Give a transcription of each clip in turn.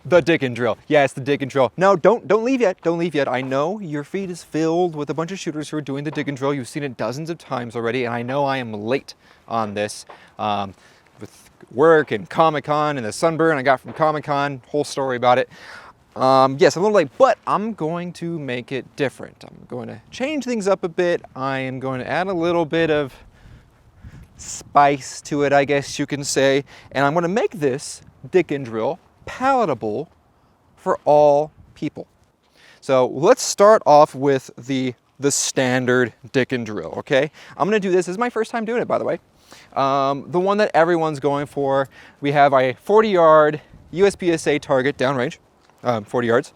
The Dicken drill. Yeah, it's the Dicken drill. No, don't leave yet. Don't leave yet. I know your feed is filled with a bunch of shooters who are doing the Dicken drill. You've seen it dozens of times already, and I know I am late on this with work and Comic-Con and the sunburn I got from Comic-Con. Whole story about it. Yes, I'm a little late, but I'm going to make it different. I'm going to change things up a bit. I am going to add a little bit of spice to it, I guess you can say, and I'm going to make this Dicken drill palatable for all people. So let's start off with the standard Dicken drill, okay? I'm gonna do this. This is my first time doing it, by the way. The one that everyone's going for. We have a 40-yard USPSA target downrange, 40 yards,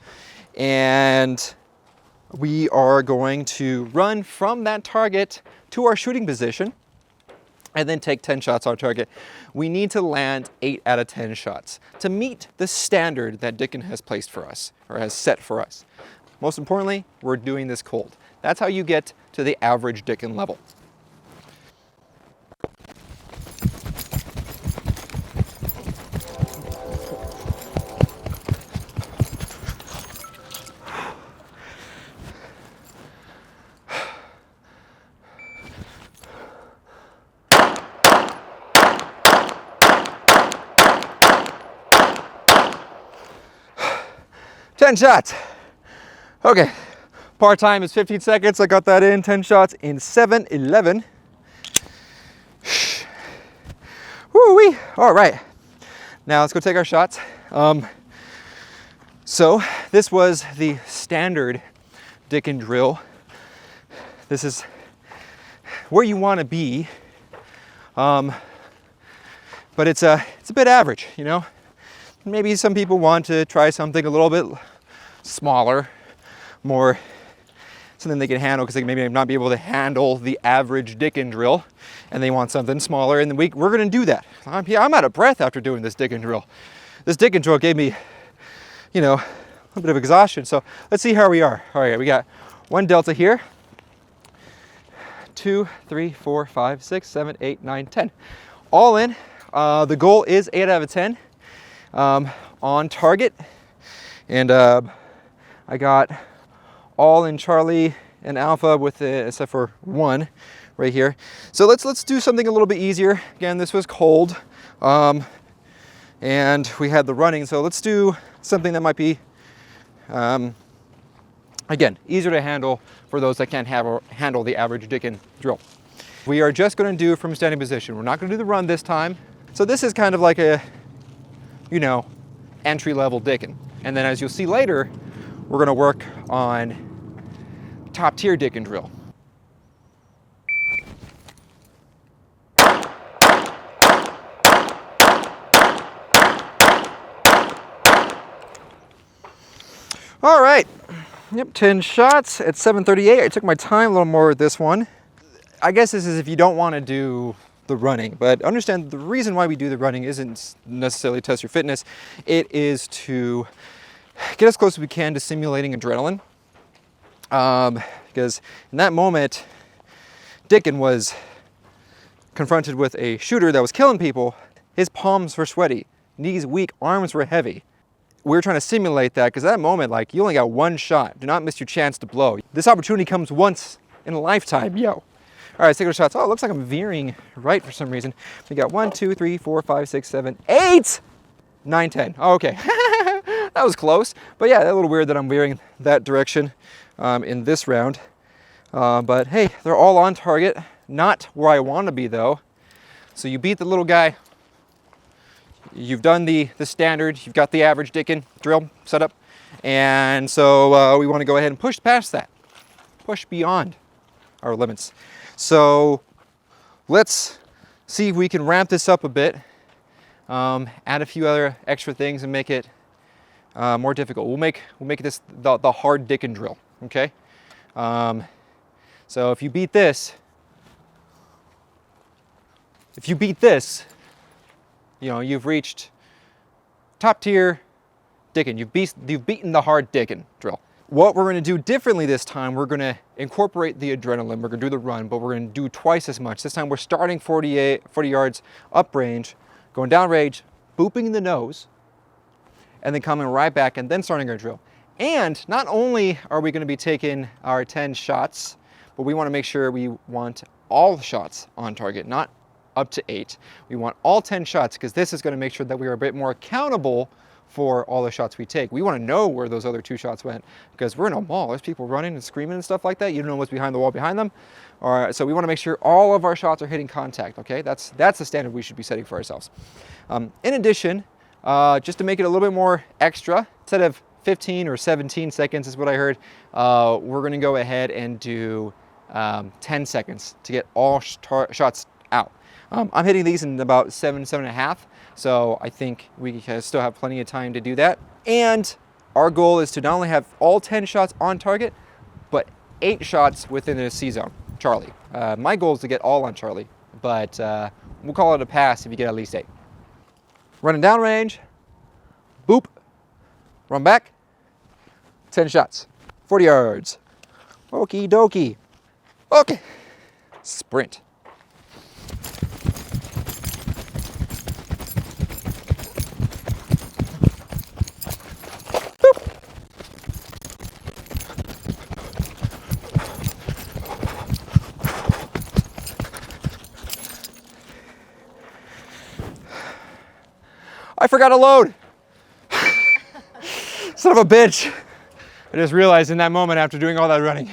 and we are going to run from that target to our shooting position and then take 10 shots on target. We need to land 8 out of 10 shots to meet the standard that Dicken has placed for us, or has set for us. Most importantly, we're doing this cold. That's how you get to the average Dicken level. Ten shots. Okay, part time is 15 seconds. I got that in. 10 shots in 7:11. Woo-wee. All right, now let's go take our shots. So this was the standard Dicken drill. This is where you want to be, but it's a bit average, you know. Maybe some people want to try something a little bit smaller, more something they can handle because they maybe not be able to handle the average Dicken drill, and they want something smaller. And we're going to do that. I'm out of breath after doing this Dicken drill. This Dicken drill gave me, you know, a little bit of exhaustion. So let's see how we are. All right, we got 1 delta here. 2, 3, 4, 5, 6, 7, 8, 9, 10. All in. The goal is 8 out of 10. On target, and I got all in Charlie and Alpha with it, except for 1 right here. So let's do something a little bit easier. Again, this was cold, and we had the running. So let's do something that might be, again, easier to handle for those that can't handle the average Dicken drill. We are just going to do from standing position. We're not going to do the run this time. So this is kind of like a, you know, entry-level Dicken. And then as you'll see later, we're gonna work on top-tier Dicken drill. All right, yep, 10 shots at 7:38. I took my time a little more with this one. I guess this is if you don't wanna do the running, but understand the reason why we do the running isn't necessarily to test your fitness. It is to get as close as we can to simulating adrenaline, because in that moment Dicken was confronted with a shooter that was killing people. His palms were sweaty, knees weak, arms were heavy. We're trying to simulate that because at that moment, like, you only got 1 shot. Do not miss your chance to blow. This opportunity comes once in a lifetime, yo. All right, let's take our shots. Oh, it looks like I'm veering right for some reason. We got 1, 2, 3, 4, 5, 6, 7, 8, 9, 10. Oh, okay, that was close. But yeah, a little weird that I'm veering that direction in this round. But hey, they're all on target. Not where I want to be though. So you beat the little guy. You've done the standard. You've got the average Dicken drill setup. And so we want to go ahead and push past that. Push beyond our limits. So let's see if we can ramp this up a bit, add a few other extra things and make it more difficult. We'll make this the hard Dicken drill, okay? So if you beat this, you know, you've reached top tier Dicken. You've beaten the hard Dicken drill. What we're going to do differently this time, we're going to incorporate the adrenaline. We're going to do the run, but we're going to do twice as much. This time we're starting 40 yards up range, going down range, booping the nose, and then coming right back and then starting our drill. And not only are we going to be taking our 10 shots, but we want to make sure we want all the shots on target, not up to 8. We want all 10 shots because this is going to make sure that we are a bit more accountable for all the shots we take. We want to know where those other 2 shots went because we're in a mall. There's people running and screaming and stuff like that. You don't know what's behind the wall behind them. So we want to make sure all of our shots are hitting contact, okay? That's the standard we should be setting for ourselves. In addition, just to make it a little bit more extra, instead of 15 or 17 seconds is what I heard, we're going to go ahead and do 10 seconds to get all shots out. I'm hitting these in about 7.5, so I think we still have plenty of time to do that. And our goal is to not only have all 10 shots on target, but 8 shots within a C zone, Charlie. My goal is to get all on Charlie, but we'll call it a pass if you get at least 8. Running down range, boop, run back, 10 shots, 40 yards. Okie dokie. Okay, sprint. I forgot to load. Son of a bitch. I just realized in that moment after doing all that running,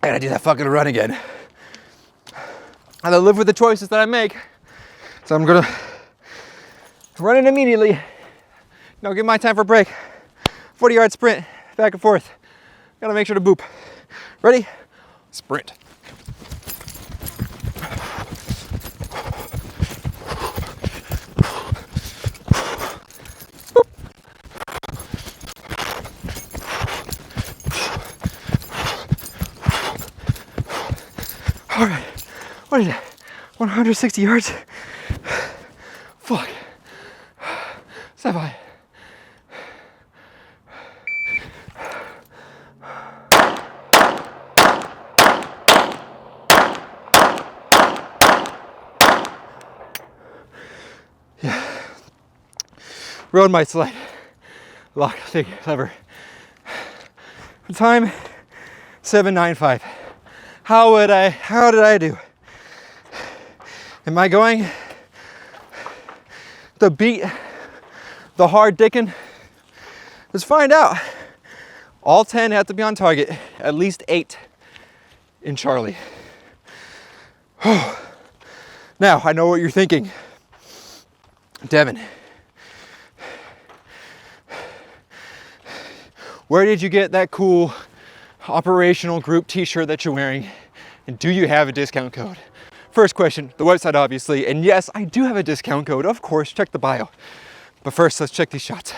I gotta do that fucking run again. I gotta live with the choices that I make. So I'm gonna run it immediately. Now give my time for a break. 40-yard sprint, back and forth. Gotta make sure to boop. Ready? Sprint. All right, what is that? 160 yards? Fuck. Step by. Yeah. Road might slide. Lock, take, lever. Time, 7:95. How did I do? Am I going to beat the hard Dicken? Let's find out. All 10 have to be on target, at least 8 in Charlie. Now, I know what you're thinking. Devin, where did you get that cool operational group t-shirt that you're wearing, and do you have a discount code? First question, the website obviously, and yes, I do have a discount code, of course, check the bio. But first, let's check these shots.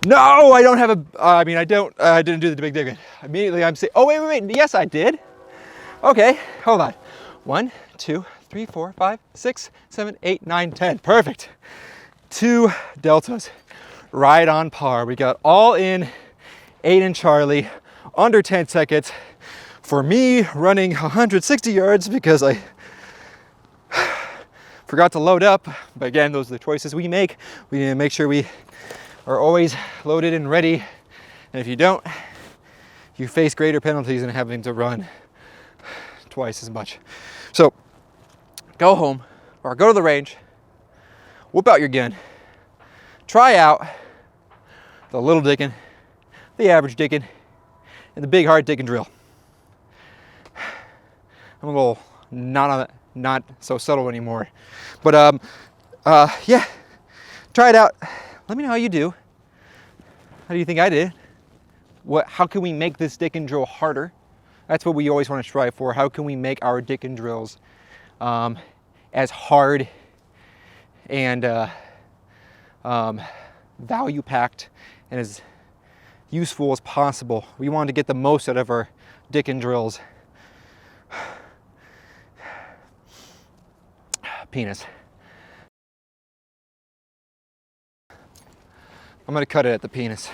No, I don't have I didn't do the big Dicken. Immediately I'm saying, oh wait, yes I did. Okay, hold on. 1, 2, 3, 4, 5, 6, 7, 8, 9, 10, perfect. 2 deltas, right on par. We got all in 8 in Charlie, under 10 seconds. For me, running 160 yards because I forgot to load up. But again, those are the choices we make. We need to make sure we are always loaded and ready. And if you don't, you face greater penalties than having to run twice as much. So go home or go to the range, whip out your gun, try out the little Dicken, the average Dicken, and the big hard Dicken drill. I'm a little not so subtle anymore, but yeah, try it out. Let me know how you do. How do you think I did? How can we make this Dicken drill harder? That's what we always want to strive for. How can we make our Dicken drills as hard and value packed and as useful as possible? We want to get the most out of our Dicken drills. Penis. I'm gonna cut it at the penis.